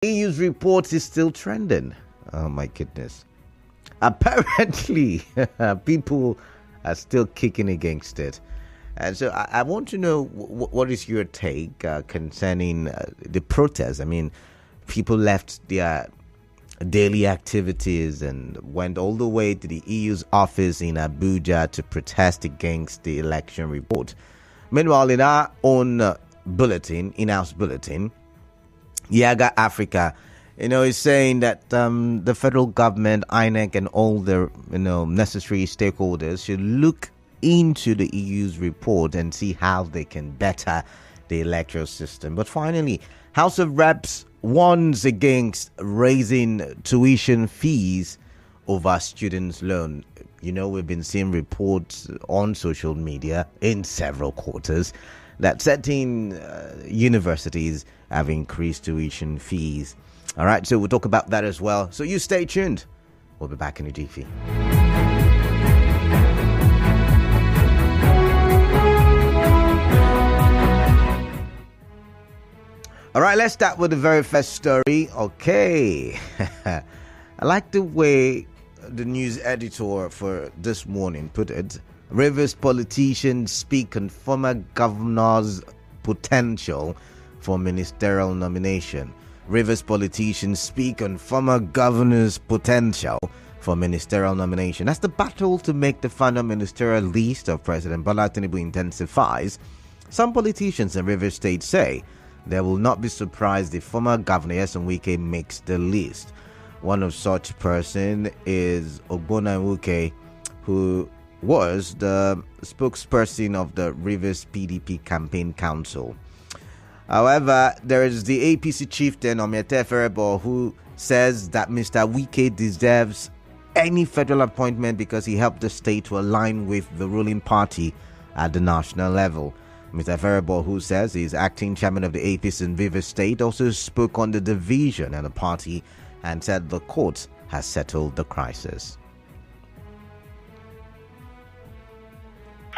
EU's report is still trending. Oh my goodness. Apparently, people are still kicking against it. And so I want to know what is your take concerning the protest. I mean, people left their daily activities and went all the way to the EU's office in Abuja to protest against the election report. Meanwhile, in our own in-house bulletin, Yaga Africa, is saying that the federal government, INEC, and all the necessary stakeholders should look into the EU's report and see how they can better the electoral system. But finally, House of Reps warns against raising tuition fees over students' loan. We've been seeing reports on social media in several quarters that certain universities have increased tuition fees. All right, so we'll talk about that as well. So you stay tuned. We'll be back in a jiffy. All right, let's start with the very first story. Okay. I like the way the news editor for this morning put it. Rivers politicians speak on former governor's potential for ministerial nomination. Rivers politicians speak on former governor's potential for ministerial nomination. As the battle to make the final ministerial list of President Bola Tinubu intensifies, some politicians in Rivers State say they will not be surprised if former Governor Wike makes the list. One of such person is Ogbonna Wike, who was the spokesperson of the Rivers PDP Campaign Council. However, there is the APC chieftain Omiete Ferebo, who says that Mr. Wike deserves any federal appointment because he helped the state to align with the ruling party at the national level. Mr. Ferebo, who says he is acting chairman of the APC in Rivers State, also spoke on the division in the party and said the court has settled the crisis.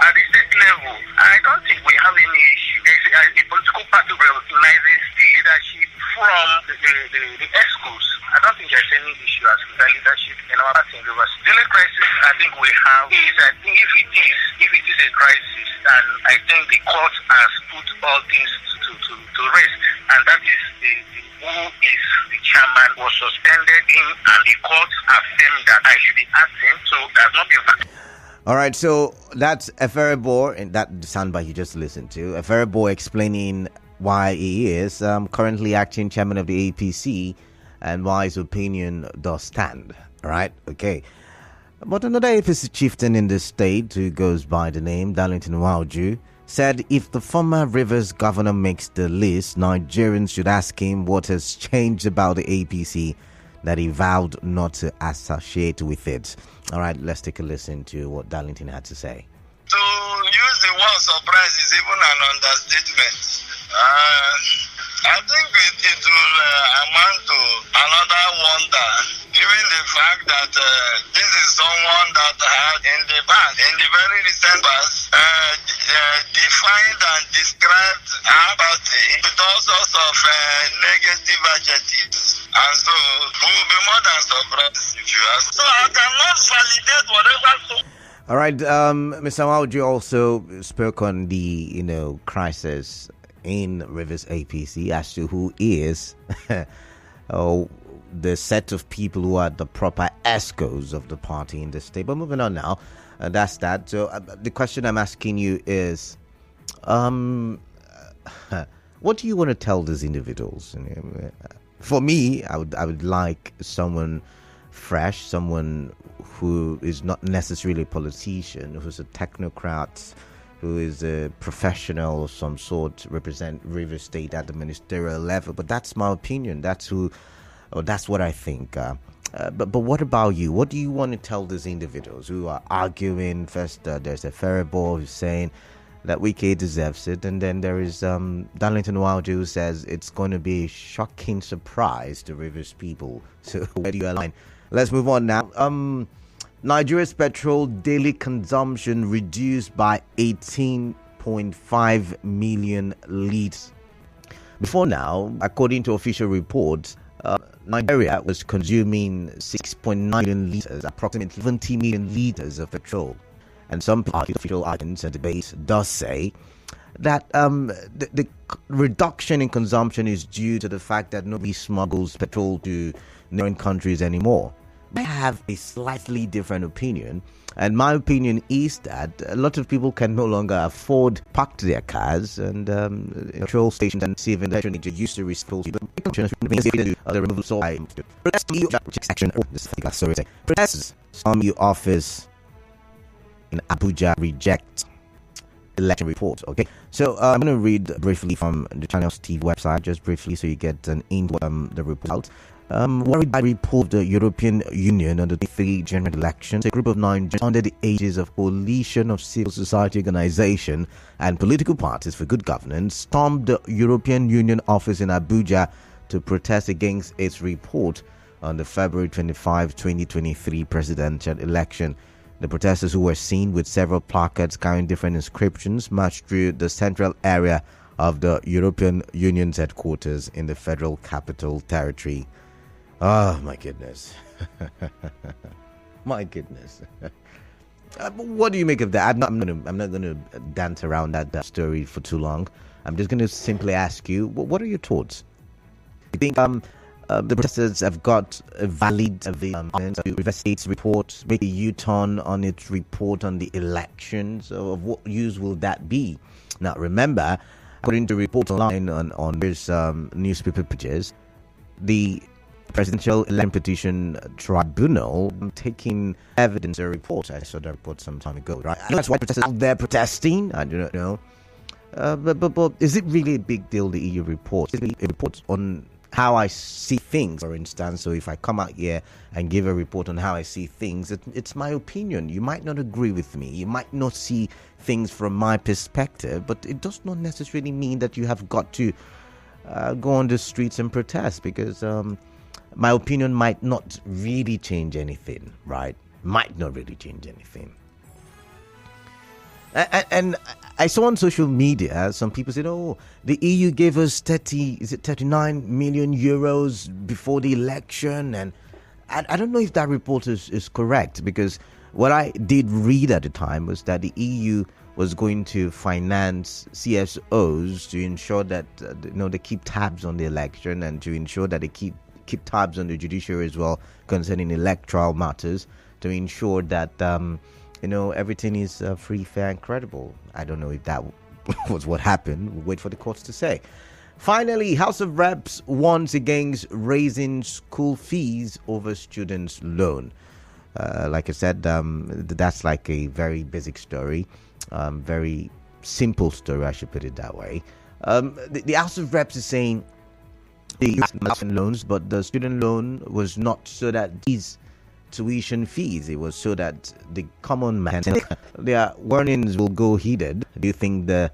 At the state level, I don't think we have any issue. A political party recognizes the leadership from the schools. I don't think there's any issue as with the leadership in our party in Rivers. The only crisis I think we have is, I think if it is a crisis, and I think the court has put all things to rest, and that is who is the chairman was suspended in, and the court affirmed that I should be acting, so there's not been vacancy. All right, so that's Eferebo, and that soundbite you just listened to. Eferebo explaining why he is currently acting chairman of the APC and why his opinion does stand. All right, okay. But another APC chieftain in the state, who goes by the name Darlington Wauju, said if the former Rivers governor makes the list, Nigerians should ask him what has changed about the APC that he vowed not to associate with it. All right, let's take a listen to what Darlington had to say. To use the word surprise is even an understatement. I think it will amount to another wonder, given the fact that this is someone that had in the past, in the very recent past, defined and described our party with all sorts of negative adjectives. And so we will be more than surprised if you ask. So I cannot validate whatever. All right, Mr. Wauju also spoke on the crisis in Rivers APC as to who is the set of people who are the proper ESCOs of the party in the state. But moving on now, that's that. So the question I'm asking you is, what do you want to tell these individuals? For me, I would like someone fresh, someone who is not necessarily a politician, who's a technocrat, who is a professional of some sort, represent Rivers State at the ministerial level. But that's my opinion. That's what I think. But what about you? What do you want to tell these individuals who are arguing? First, there's a Ferribo who's saying that Wike deserves it, and then there is Darlington Wauju who says it's going to be a shocking surprise to Rivers people. So where do you align? Let's move on now. Nigeria's petrol daily consumption reduced by 18.5 million litres. Before now, according to official reports, Nigeria was consuming 6.9 million litres, approximately 70 million litres of petrol. And some official arguments and debates does say that the reduction in consumption is due to the fact that nobody smuggles petrol to neighboring countries anymore. I have a slightly different opinion, and my opinion is that a lot of people can no longer afford park their cars, and petrol stations and civil electronic used to refill the removal supply. Protests some EU office in Abuja reject election report. Okay, so I'm going to read briefly from the Channels TV website, just briefly, so you get an into the report. Worried by the report of the European Union on the 3 general elections, a group of 9 under the aegis of coalition of civil society organizations and political parties for good governance stormed the European Union office in Abuja to protest against its report on the February 25, 2023 presidential election. The protesters, who were seen with several placards carrying different inscriptions, marched through the central area of the European Union's headquarters in the Federal Capital Territory. Oh, my goodness. My goodness. What do you make of that? I'm not going to dance around that story for too long. I'm just going to simply ask you, what are your thoughts? You think the protesters have got a valid evidence to investigate its report, make a U-turn on its report on the elections? So of what use will that be? Now, remember, according to reports online on various newspaper pages, the Presidential Election Petition Tribunal taking evidence a report. I saw that report some time ago, right? That's why protesters out there protesting. I do not know. But is it really a big deal, the EU report? Is it a report on how I see things, for instance? So if I come out here and give a report on how I see things, it's my opinion. You might not agree with me. You might not see things from my perspective, but it does not necessarily mean that you have got to go on the streets and protest, because my opinion might not really change anything, right? Might not really change anything. And I saw on social media, some people said, oh, the EU gave us 39 million euros before the election. And I don't know if that report is correct, because what I did read at the time was that the EU was going to finance CSOs to ensure that they keep tabs on the election, and to ensure that they keep tabs on the judiciary as well concerning electoral matters, to ensure that everything is free, fair and credible. I don't know if that was what happened. We'll wait for the courts to say. Finally, House of Reps warns against raising school fees over students' loan. Like I said, that's like a very basic story, very simple story, I should put it that way. The House of Reps is saying the loans, but the student loan was not so that these tuition fees, it was so that the common man, their warnings will go heeded. Do you think the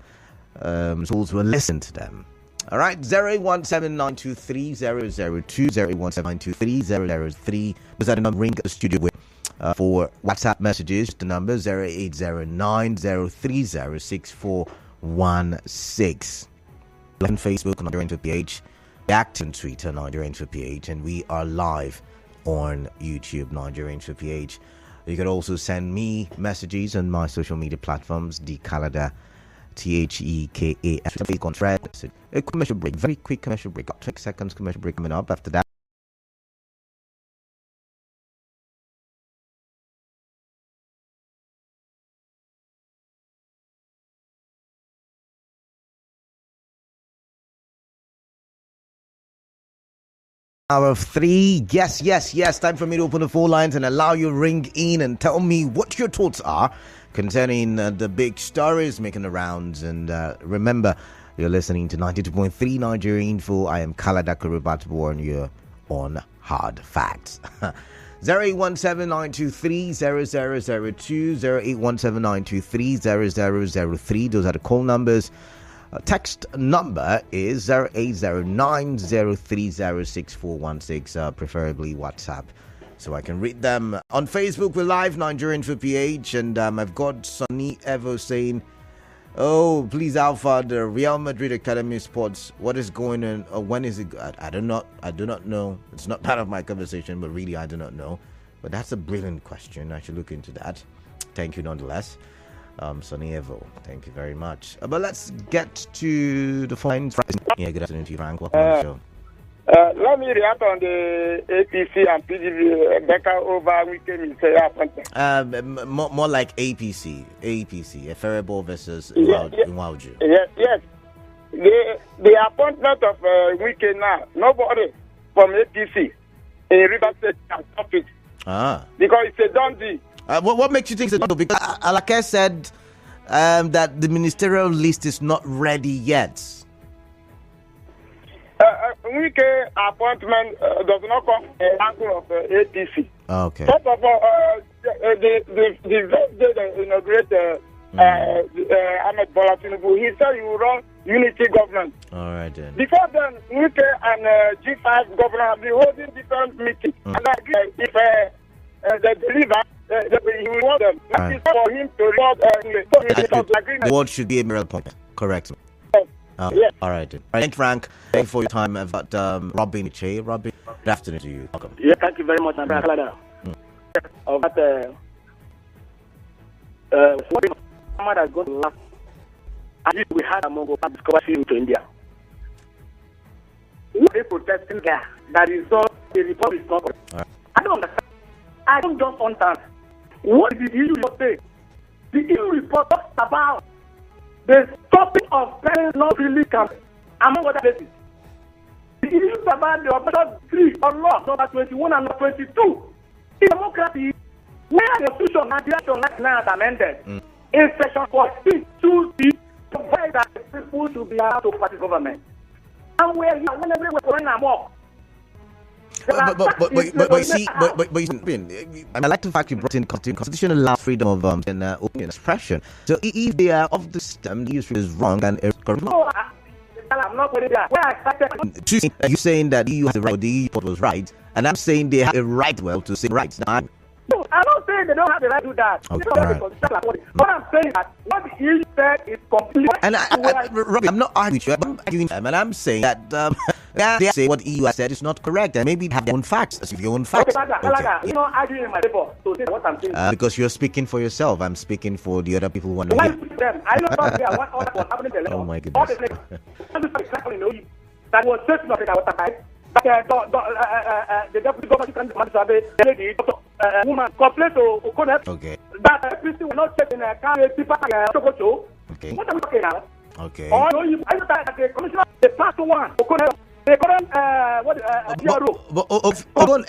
schools will listen to them? All right, 08179230020, 08179230003. Was that a number ring at the studio with for WhatsApp messages? The number 0809030616. On Facebook, Nigerian PH, active on Twitter, Nigerian PH, and we are live on YouTube, Nigerian PH. You can also send me messages on my social media platforms, the Calendar, THEKA. On thread. A commercial break, very quick commercial break. Got 20 seconds commercial break coming up. After that, hour of 3. Yes. Time for me to open the phone lines and allow you to ring in and tell me what your thoughts are concerning the big stories making the rounds. And remember, you're listening to 92.3 Nigeria Info. I am Kalada Kurubatu, and you're on Hard Facts. 08179230002, 08179230003. Those are the call numbers. Text number is 0809030616, preferably WhatsApp, so I can read them. On Facebook, we're live, Nigerian for PH, and I've got Sonny Evo saying, Oh, please, Alpha, the Real Madrid Academy Sports. What is going on? When is it? I do not know. It's not part of my conversation, but really, I do not know. But that's a brilliant question. I should look into that. Thank you, nonetheless. Sonny Evo, thank you very much. But let's get to the phone. Yeah, good afternoon to you, Frank. Welcome on the show. Let me react on the APC and PDP Becca over weekend. More like APC, a Faribault versus Nwauju. Yes. The appointment of weekend now, nobody from APC in River State can stop it. Because it's a done deal. What makes you think it's a done deal? Because Alake said that the ministerial list is not ready yet. Wike appointment does not come from the angle of APC. Okay. First of all, the first day they inaugurate Ahmed Bola Tinubu, he said he will run unity government. All right then. Before then, Wike and G5 governor have been holding different meetings. And if they deliver, he will want them. That is for him to reward agreement. The word should be a mirror point. Correct. Yes. All right. Thank Frank. Thank you for your time. I've got Robin Che. Robin, good afternoon to you. Welcome. Yeah, thank you very much. I'm glad someone that's going to last. As if we had a Mongo discovery into India. What are they protesting there? That is not the report is not correct. Right. I don't understand. I don't just understand. What did the EU say? The EU report talks about the stopping of parents not really campaign, among other places. The issues about the Operation 3 on law number 21 and number 22. In democracy, where the Constitution and Direction now is amended, in section 14, 2C, provide that people should be allowed to party government. And whenever we're going amok. But you see, I like the fact you brought in constitution allows freedom of opinion expression. So if they are of the system, the use is wrong and correct. No, I'm not with that. Where I started, you saying that the EU has the right, the EU report was right, and I'm saying they have a right, to say rights. Now, no, I'm not saying they don't have the right to do that. Okay, Right. But I'm saying that what the EU said is completely. And Robbie, I'm not arguing with you, I'm arguing them, and I'm saying that they say what the EU has said is not correct, and maybe have their own facts. As if your own facts. Okay. You know, arguing in my paper. So this is what I'm saying. Because you're speaking for yourself. I'm speaking for the other people who want to Why hear. them? I don't know there one other was happening in the Oh my goodness. All the things that was certain of it, I was surprised. But the deputy governor can demand to have the lady, woman, complained to Okonet that APC will not check in a car, Chococho. Okay. What are we talking about? Okay. Or I know that the commissioner, the part one, Okonet, the current,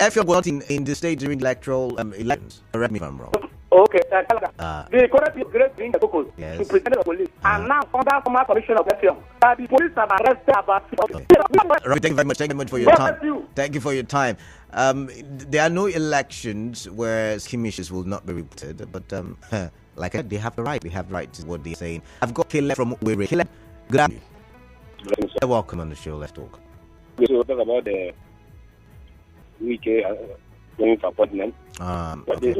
if you're not in the state during electoral elections, correct me if I'm wrong. Okay, the current is great in the focus Yes. to present the police. And now, under former commissioner of FM, that the police have arrested about. Right, thank you very much. Thank you very much for your time. Thank you for your time. There are no elections where skirmishes will not be reported, but like I said, they have the right. They have the right to what they're saying. I've got Caleb from Were. Caleb, good afternoon. Welcome on the show. Let's talk. So we'll talk about the weekend going for appointment. But they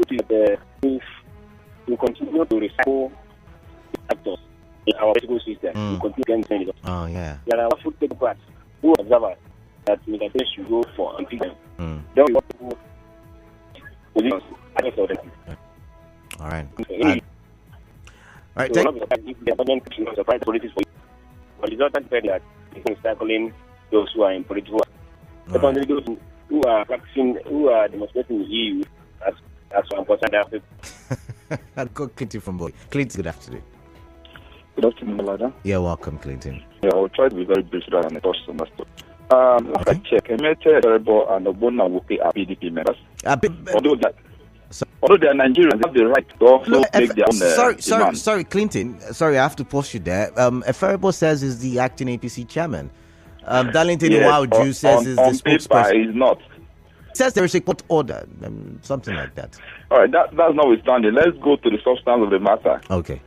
we continue to recycle actors in our political system. We continue to it. Oh yeah. There are food technocrats who observe that Mr. should go for impeachment. Then we want to positions against them. All right. All right. So the government should not surprise politics for you. But it's not that bad that it's tackling those who are in political. But only those who are practicing, who are demonstrating the EU as one person. I've got Clinton from Boy. Clinton, good afternoon. Good afternoon, Malada. Yeah, welcome, Clinton. Yeah, I'll try to be very brief rather than a touch on that stuff. I check. Emete, Terrible, and Obona Wuke are PDP members. Although they are Nigerians, they have the right to also make their own Sorry, Clinton. Sorry, I have to pause you there. Eferibo says is the acting APC chairman. Darlington Nwauju says is the spokesperson. He's not. Says there is a court order, something like that. All right, that's notwithstanding. Let's go to the substance of the matter. Okay.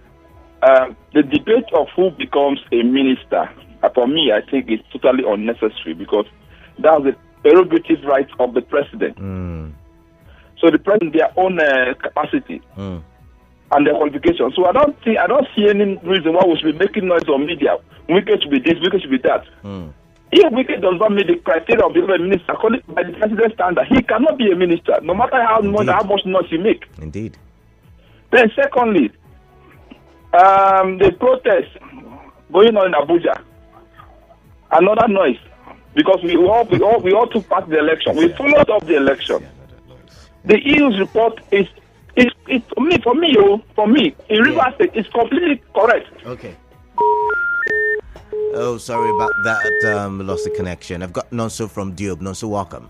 The debate of who becomes a minister, for me, I think is totally unnecessary because that's the prerogative right of the president. So the president, their own capacity, and and their qualification. So I don't see any reason why we should be making noise on media. Wike should be this, Wike should be that. If Wike does not meet the criteria of being a minister, according by the president's standard, he cannot be a minister, no matter how much noise he make. Indeed. Then secondly, the protest going on in Abuja, another noise, because we all took part in the election. We followed up the election. The EU's report is for me in Rivers State is completely correct. Okay. Oh, sorry about that. We lost the connection. I've got Nonso from Diob. Nonso, welcome.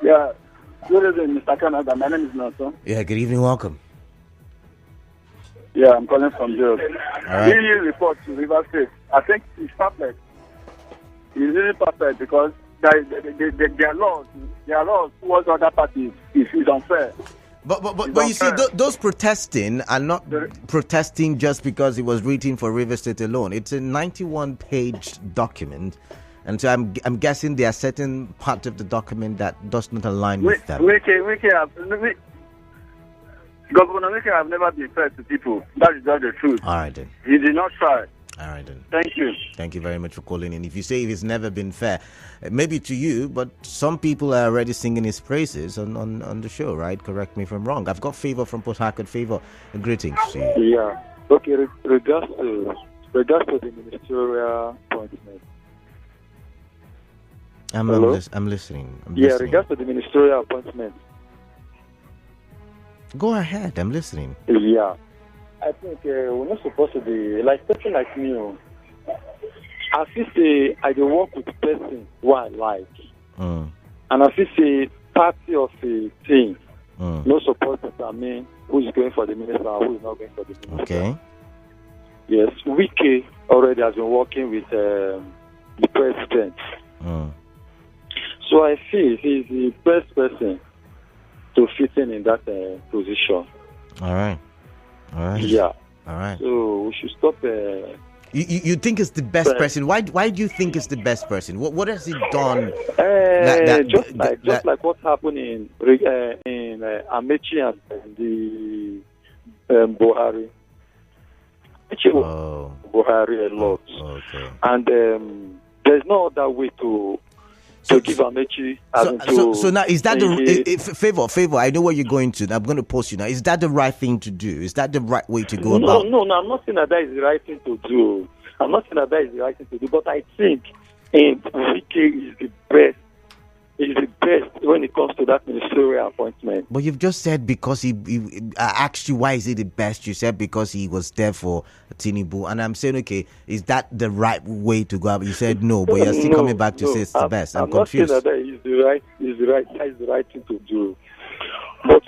Yeah. Good evening, Mr. Canada. My name is Nonso. Yeah, good evening. Welcome. Yeah, I'm calling from Diob. All right. EU report to River State, I think it's perfect. It's really perfect because their laws towards other parties is unfair. But you see, those protesting are not protesting just because it was written for River State alone. It's a 91-page document, and so I'm guessing there are certain parts of the document that does not align with them. Governor Wike have never been fair to people. That is just the truth. All right then. He did not try. All right then. Thank you. Thank you very much for calling in. If you say it's never been fair, maybe to you, but some people are already singing his praises on the show, right? Correct me if I'm wrong. I've got Favor from Port Harcourt. Favor, greetings to you. Yeah. Okay. Regards to the ministerial appointment. I'm listening. Regards to the ministerial appointment. Go ahead. I'm listening. Yeah. I think we're not supposed to be like person like me. As if say I do work with a person who I like, and as if say party of a thing, no support I mean who is going for the minister, who is not going for the minister. Okay. Yes, Wike already has been working with the president, so I feel he's the best person to fit in that position. All right. Yeah. All right. So we should stop. You think it's the best person? Why do you think it's the best person? What has he done? Just like what happened in Amechi and the Buhari. Buhari a lot. Okay. And there's no other way to give Amechi. So now, is that favor? I know where you're going to. I'm going to post you now. Is that the right thing to do? Is that the right way to go about? No. I'm not saying that is the right thing to do. But I think Wike is the best. Is the best when it comes to that ministerial appointment. But you've just said because I asked you why is he the best. You said because he was there for Tinubu, and I'm saying okay, is that the right way to go? You said no, but you're still coming back to say it's the best. I'm confused. Not saying that is the right thing to do. But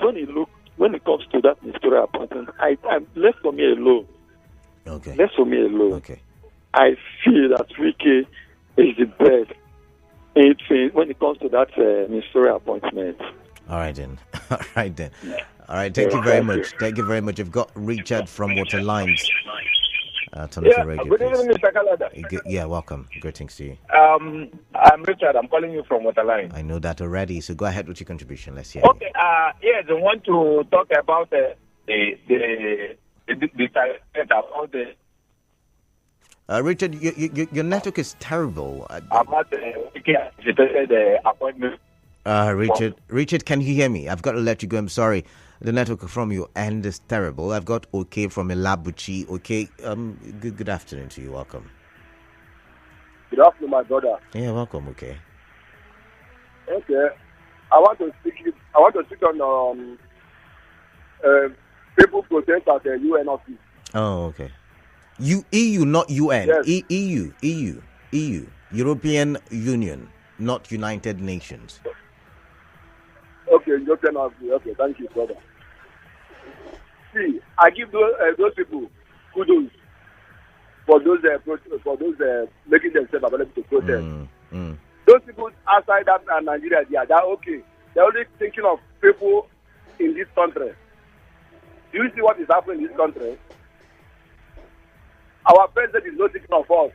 when it comes to that ministerial appointment, I'm left for me alone. Okay. Left for me alone. Okay. I feel that Wike is the best when it comes to that ministerial appointment. All right then. All right. Thank you very much. I've got Richard from Water Lines. Turn off the radio, good evening, Mr. Kalada. Yeah, welcome. Greetings to you. I'm Richard. I'm calling you from Waterline. I know that already. So go ahead with your contribution. Let's hear. Okay. Yes, I want to talk about the about the. Richard, your network is terrible. About the appointment. Richard, can you hear me? I've got to let you go. I'm sorry. The network from your end is terrible. I've got OK from Elabuchi. OK, good afternoon to you. Welcome. Good afternoon, my brother. Yeah, welcome. OK. Okay. I want to speak on people protest at the UN office. Oh, okay. EU, not UN. Yes. EU, European Union, not United Nations. Okay, European office. Okay, thank you, brother. See, I give those people kudos for those making themselves available to protest. Those people outside that Nigeria, they're okay. They're only thinking of people in this country. Do you see what is happening in this country? Our president is not thinking of us.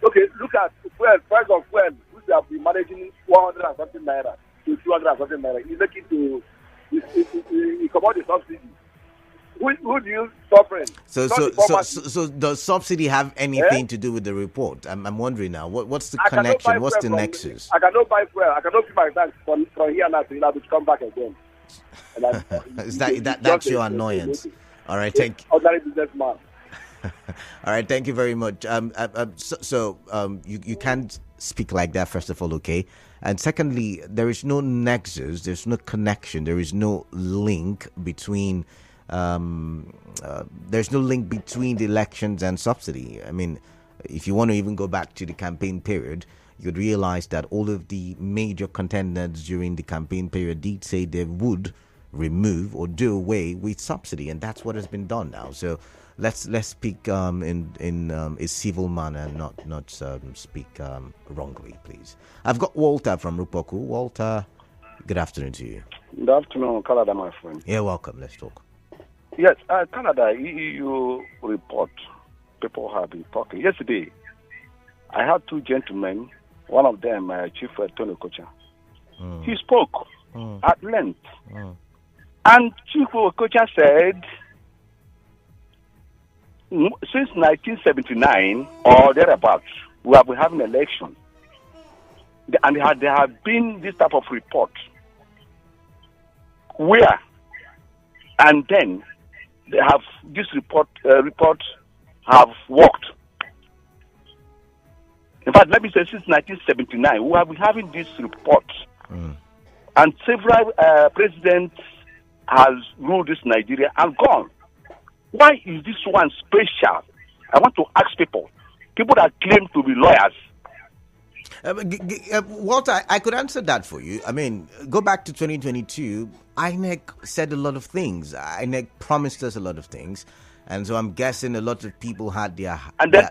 Okay, look at fuel, price of fuel, which we have been managing 100 and something naira to 200 and something naira. He's looking to he come out the subsidy. who do you suffering? So does subsidy have anything to do with the report? I'm wondering now. What's the connection? What's the nexus? I cannot buy fuel. I cannot pay my tax from here now to come back again. Is that's your annoyance? All right, thank you. Ordinary businessman. All right, thank you very much. You can't speak like that, first of all, okay? And secondly, there is no nexus, there's no connection, there is no link between the elections and subsidy. I mean, if you want to even go back to the campaign period, you'd realize that all of the major contenders during the campaign period did say they would remove or do away with subsidy, and that's what has been done now. So let's speak in a civil manner and not speak wrongly, please. I've got Walter from Rupoku. Walter, good afternoon to you. Good afternoon, Canada, my friend. Yeah, welcome. Let's talk. Yes, Canada, EU report. People have been talking. Yesterday, I had two gentlemen, one of them, Chief Tony Okocha. He spoke at length. And Chief Okocha said, since 1979 or thereabouts, we have been having elections. And there have been this type of report where, and then they have this report have worked. In fact, let me say since 1979, we have been having this report, and several presidents has ruled this Nigeria and gone. Why is this one special? I want to ask people that claim to be lawyers. Walter, I could answer that for you. I mean, go back to 2022. INEC said a lot of things. INEC promised us a lot of things. And so I'm guessing a lot of people had their... And then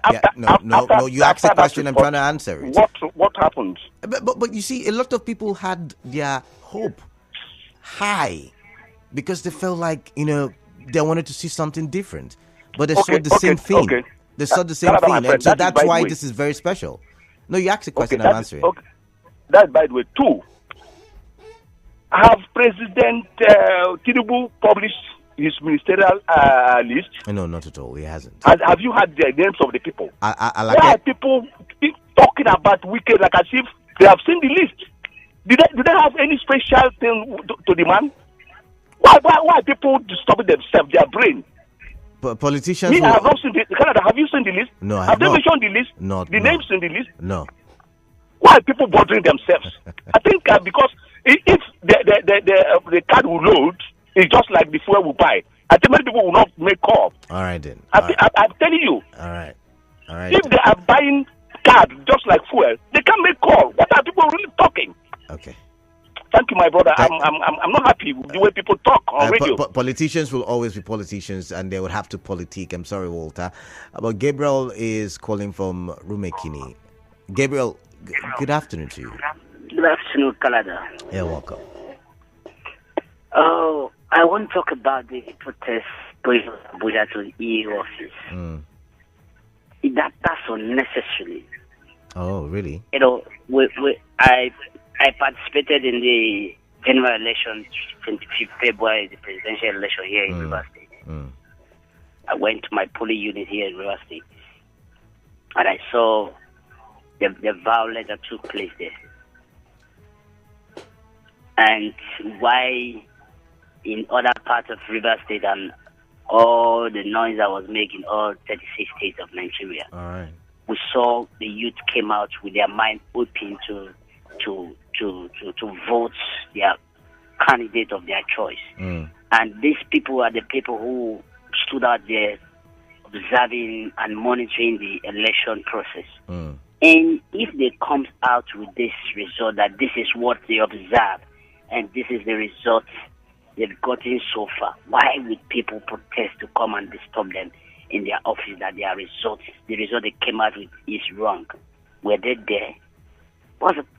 you asked a question, I'm trying to answer it. What happened? But you see, a lot of people had their hope high because they felt like, they wanted to see something different. But they saw the same thing. Okay. They saw the same thing. And so that's why this is very special. No, you asked a question, I'm answering. That, by the way, two. Have President Tinubu published his ministerial list? No, not at all. He hasn't. Have you had the names of the people? Why are people talking about Wike like as if they have seen the list? Do they have any special thing to demand? Why are people disturbing themselves, their brain? Politicians. I have not seen the Canada. Have you seen the list? No, have they mentioned the list? No. Names in the list? No. Why are people bothering themselves? I think because if the card will load, it's just like the fuel will buy. I think many people will not make call. All right then. I'm telling you. All right. If they are buying card just like fuel, they can't make call. What are people really talking? Okay. Thank you, my brother. I'm not happy with the way people talk on radio. Politicians will always be politicians, and they will have to politique. I'm sorry, Walter. But Gabriel is calling from Rumekini. Gabriel, good afternoon to you. Good afternoon, Canada. Yeah, welcome. Oh, I want to talk about the protest going from Abuja to the EU office. That's unnecessary. Oh, really? I participated in the general election, 25th February, the presidential election here in River State. I went to my polling unit here in River State, and I saw the violence that took place there. And why in other parts of River State and all the noise I was making, all 36 states of Nigeria, all right, we saw the youth came out with their mind open to vote their candidate of their choice. And these people are the people who stood out there observing and monitoring the election process. And if they come out with this result that this is what they observe and this is the result they've gotten so far, why would people protest to come and disturb them in their office that the result they came out with is wrong? Were they there?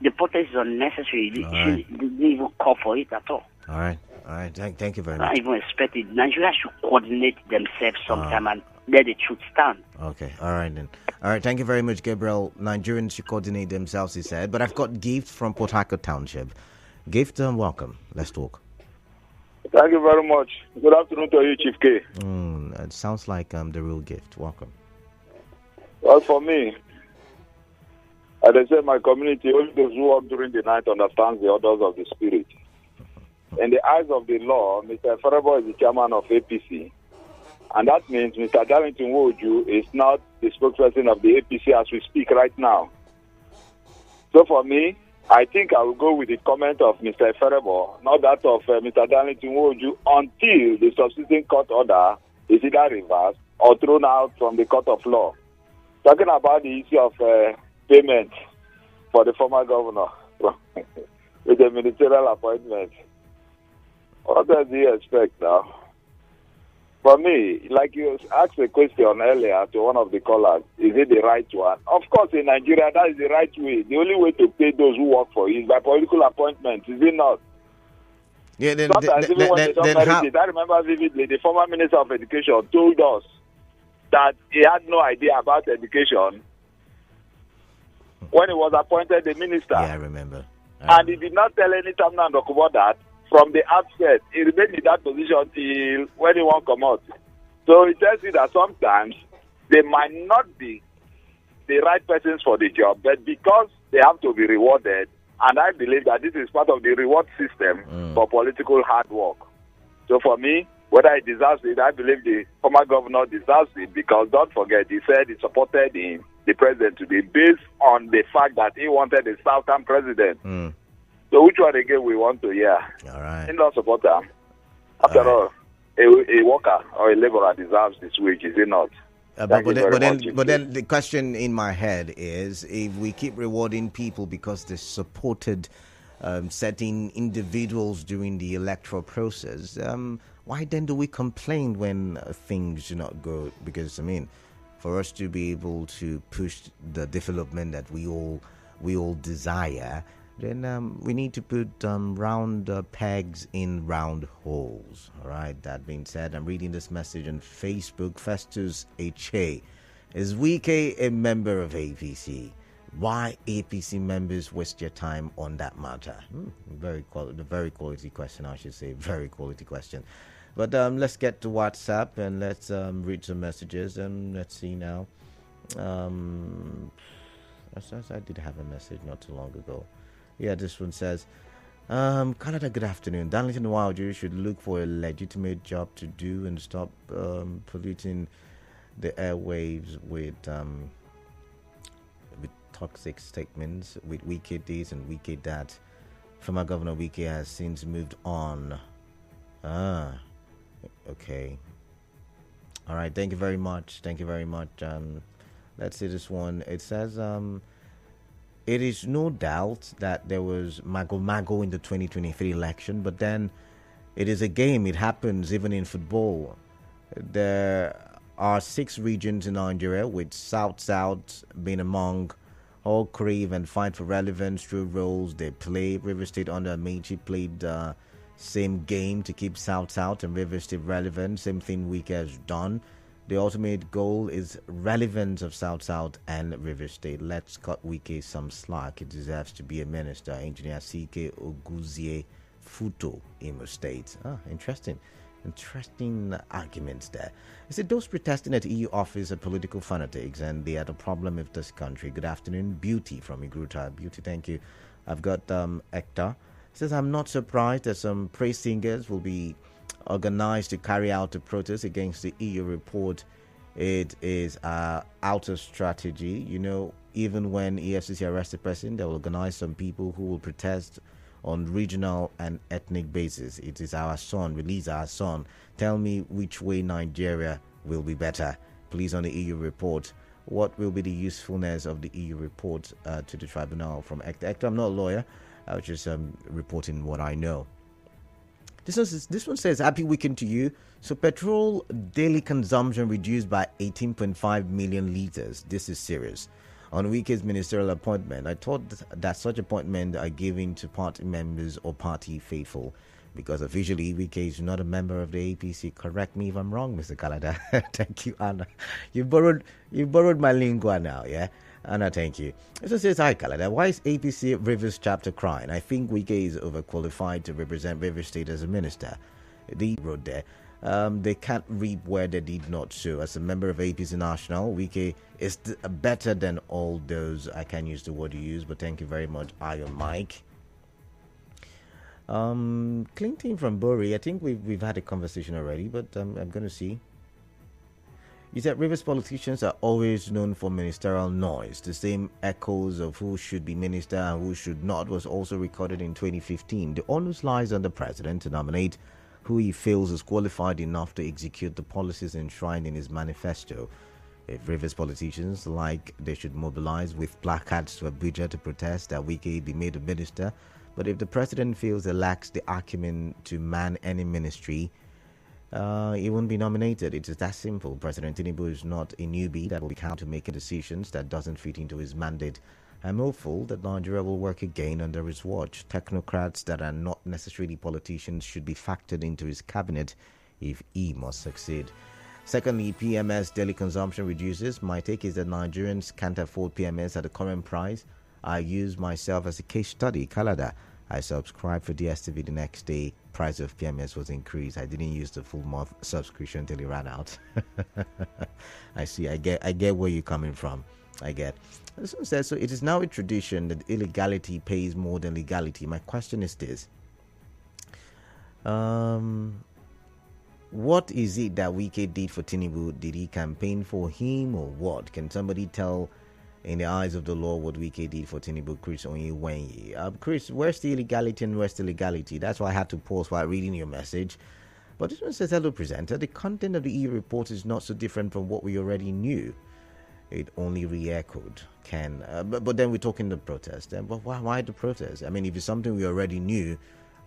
The protest is unnecessary. They didn't even call for it at all. All right. Thank you very much. I even expect it. Nigeria should coordinate themselves sometime and let the truth stand. Okay. All right then. All right. Thank you very much, Gabriel. Nigerians should coordinate themselves, he said. But I've got Gift from Port Harcourt Township. Gift, welcome. Let's talk. Thank you very much. Good afternoon to you, Chief K. It sounds like the real gift. Welcome. Well, for me, as I say, my community, only those who walk during the night understands the orders of the spirit. In the eyes of the law, Mr. Farabo is the chairman of APC. And that means Mr. Darlington Woju is not the spokesperson of the APC as we speak right now. So for me, I think I will go with the comment of Mr. Farabo, not that of Mr. Darlington Woju, until the subsisting court order is either reversed or thrown out from the court of law. Talking about the issue of payment for the former governor with the ministerial appointment. What does he expect now? For me, like you asked a question earlier to one of the callers, is it the right one? Of course, in Nigeria, that is the right way. The only way to pay those who work for you is by political appointment, is it not? Yeah, Sometimes even when they don't merit it, I remember vividly, the former Minister of Education told us that he had no idea about education when he was appointed the minister. Yeah, I remember. And he did not tell any Tamna about that. From the outset, he remained in that position till when he won't come out. So it tells you that sometimes they might not be the right persons for the job, but because they have to be rewarded, and I believe that this is part of the reward system for political hard work. So for me, whether he deserves it, I believe the former governor deserves it, because don't forget, he said he supported him, the president, to be based on the fact that he wanted a Southern president. So which one again we want to hear? All right. In-law supporter. After all, a worker or a laborer deserves this wage, is it not? But then the question in my head is, if we keep rewarding people because they supported certain individuals during the electoral process, why then do we complain when things do not go? Because, I mean, for us to be able to push the development that we all desire, then we need to put round pegs in round holes. All right. That being said, I'm reading this message on Facebook. Festus H.A. Is Wike a member of APC? Why APC members waste your time on that matter? Very quality question, I should say. Very quality question. But let's get to WhatsApp and let's read some messages, and let's see now. I did have a message not too long ago. Yeah, this one says, Canada, good afternoon. Darlington Woju should look for a legitimate job to do and stop polluting the airwaves with toxic statements, with Wike this and Wike that. Former Governor Wike has since moved on. Okay. All right, thank you very much. Let's see this one. It says, it is no doubt that there was mago in the 2023 election, but then it is a game. It happens even in football. There are 6 regions in Nigeria, with South being among. All crave and fight for relevance through roles they play. River State under Meiji played the same game to keep South and River State relevant. Same thing Wike has done. The ultimate goal is relevance of South and River State. Let's cut Wike some slack. It deserves to be a minister. Engineer C.K. Oguzie Futo, Imo State. Interesting arguments there. I said those protesting at EU office are political fanatics and they are the problem with this country. Good afternoon, Beauty from Igruta. Beauty, thank you. I've got Hector. Says, I'm not surprised that some praise singers will be organized to carry out a protest against the EU report. It is out of strategy. You know, even when EFCC arrested president, they will organize some people who will protest on regional and ethnic basis. It is our son. Release our son. Tell me which way Nigeria will be better. Please, on the EU report, what will be the usefulness of the EU report to the tribunal? From Hector. I'm not a lawyer. I was just reporting what I know. This one says, happy weekend to you. So petrol daily consumption reduced by 18.5 million litres. This is serious. On Wike's ministerial appointment, I thought that such appointments are given to party members or party faithful, because officially Wike is not a member of the APC. Correct me if I'm wrong, Mr. Kalada. Thank you, Anna. You borrowed my lingua now, yeah? Anna, thank you. It says, hi, Kalada. Why is APC Rivers chapter crying? I think Wike is overqualified to represent Rivers State as a minister. the road there. They can't reap where they did not sow. As a member of APC National, Wike is better than all those. I can't use the word you use, but thank you very much, Iron Mike. Clinton from Bury, I think we've had a conversation already, but I'm going to see. You said Rivers politicians are always known for ministerial noise. The same echoes of who should be minister and who should not was also recorded in 2015. The onus lies on the president to nominate who he feels is qualified enough to execute the policies enshrined in his manifesto. If Rivers politicians like, they should mobilize with placards to Abuja to protest that Wike be made a minister. But if the president feels he lacks the acumen to man any ministry, he won't be nominated. It is that simple. President Tinubu is not a newbie that will be count to making decisions that doesn't fit into his mandate. I'm hopeful that Nigeria will work again under his watch. Technocrats that are not necessarily politicians should be factored into his cabinet if he must succeed. Secondly, PMS daily consumption reduces. My take is that Nigerians can't afford PMS at the current price. I use myself as a case study. Canada, I subscribed for DSTV the next day. Price of PMS was increased. I didn't use the full month subscription until it ran out. I see. I get where you're coming from. I get. This one says, so it is now a tradition that illegality pays more than legality. My question is this. What is it that Wike did for Tinubu? Did he campaign for him or what? Can somebody tell in the eyes of the law what Wike did for Tinubu, Chris Onyewenye? Chris, where's the illegality and where's the legality? That's why I had to pause while reading your message. But this one says, hello presenter, the content of the EU report is not so different from what we already knew. It only re-echoed. But then we're talking the protest. But why the protest? I mean, if it's something we already knew,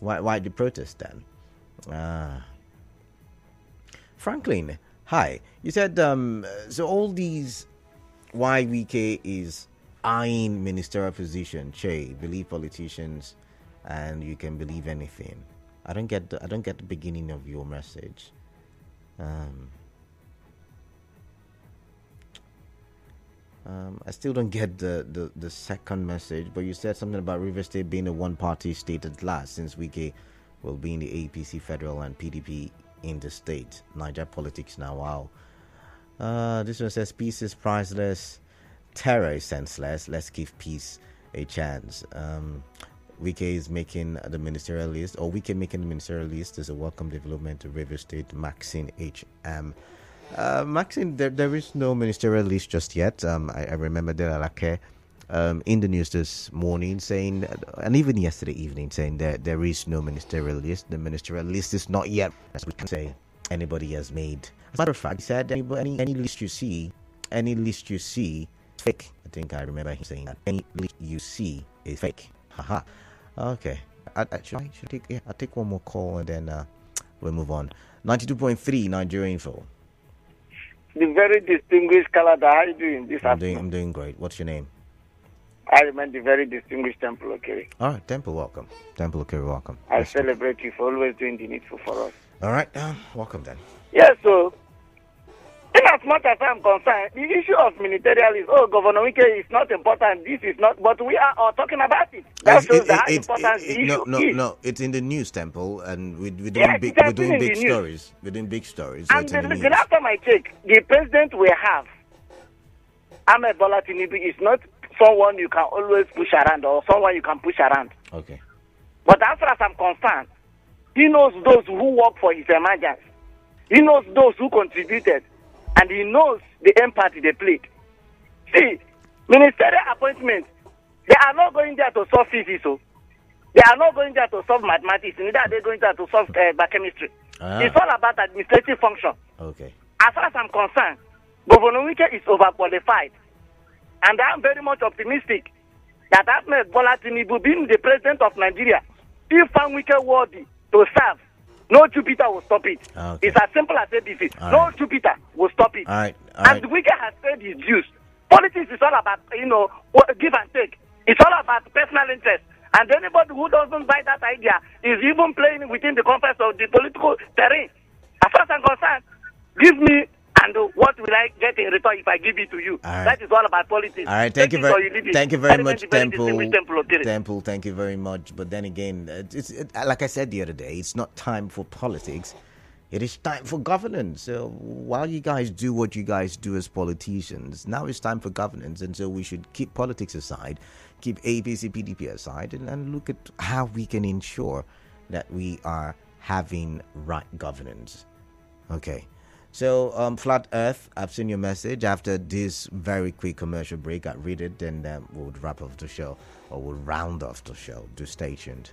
why the protest then? Franklin, hi. You said, so all these, why Wike is eyeing ministerial position, Che, believe politicians and you can believe anything. I don't get the beginning of your message. I still don't get the second message, but you said something about Rivers State being a one-party state at last, since Wike will be in the APC federal and PDP in the state. Niger politics now, wow. This one says, peace is priceless, terror is senseless, let's give peace a chance. Wike is making the ministerial list, or Wike making the ministerial list is a welcome development to Rivers State. Maxine H.M. Maxine, there is no ministerial list just yet. I remember Delalake in the news this morning saying, and even yesterday evening, saying that there is no ministerial list. The ministerial list is not yet, as we can say, anybody has made. As a matter of fact, he said any list you see, is fake. I think I remember him saying that. Any list you see is fake. Haha. Okay. I'll take one more call and then we'll move on. 92.3 Nigeria Info. The very distinguished Canada, how are you doing this afternoon? I'm doing great. What's your name? I remain the very distinguished Temple Okere. All right, Temple, welcome. Temple Okere, welcome. I celebrate you for always doing the needful for us. All right, welcome then. Yes, so, in as much as I'm concerned, the issue of ministerial is, Governor Wike is not important, this is not, but we are all talking about it. That shows how important the issue is. No, it's in the news, Temple, and we're doing big stories. We're doing big stories. And the last time I check, the president we have, Ahmed Bola Tinubu, is not someone you can always push around or someone you can push around. Okay. But as far as I'm concerned, he knows those who work for his emergence. He knows those who contributed. And he knows the empathy they played. See, ministerial appointments, they are not going there to solve physics. So they are not going there to solve mathematics. Neither are they going there to solve biochemistry. It's all about administrative function. Okay. As far as I'm concerned, Governor Wike is overqualified. And I'm very much optimistic that Ahmed Bola Tinubu, being the president of Nigeria, if found Wike worthy to serve, no Jupiter will stop it. Okay. It's as simple as ABC. No Jupiter will stop it. All right. And Wike has paid his dues. Politics is all about, give and take. It's all about personal interest. And anybody who doesn't buy that idea is even playing within the context of the political terrain. As far as I'm concerned, give me And what will I get in return if I give it to you? Right. That is all about politics. All right, thank you very much, Temple. Temple, thank you very much. But then again, like I said the other day, it's not time for politics. It is time for governance. So while you guys do what you guys do as politicians, now it's time for governance. And so we should keep politics aside, keep APC, PDP aside, and look at how we can ensure that we are having right governance. Okay. So, Flat Earth, I've seen your message. After this very quick commercial break, I read it, and we'll wrap up the show, or we'll round off the show. Do stay tuned.